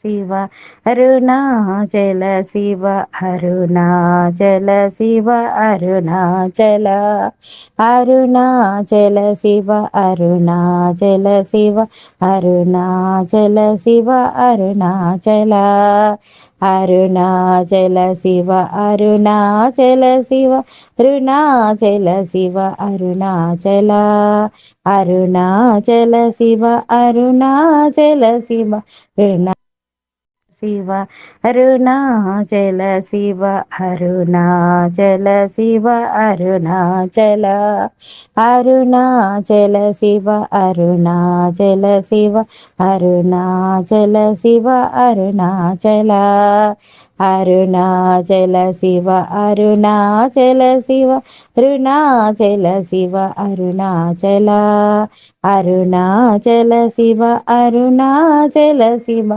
Shiva Arunachal Shiva Arunachal Shiva Arunachal Arunachal Shiva Arunachal Shiva Arunachal Shiva Arunachal Arunachal Shiva Arunachal Shiva Arunachal Shiva Arunachal Arunachal Shiva Arunachal Shiva Shiva Arunachal Shiva Arunachal Shiva Arunachal Arunachal Shiva Arunachal Shiva Arunachal Shiva Arunachal Arunachal Shiva Arunachal Shiva Arunachal Shiva Arunachal Arunachal Shiva Arunachal Shiva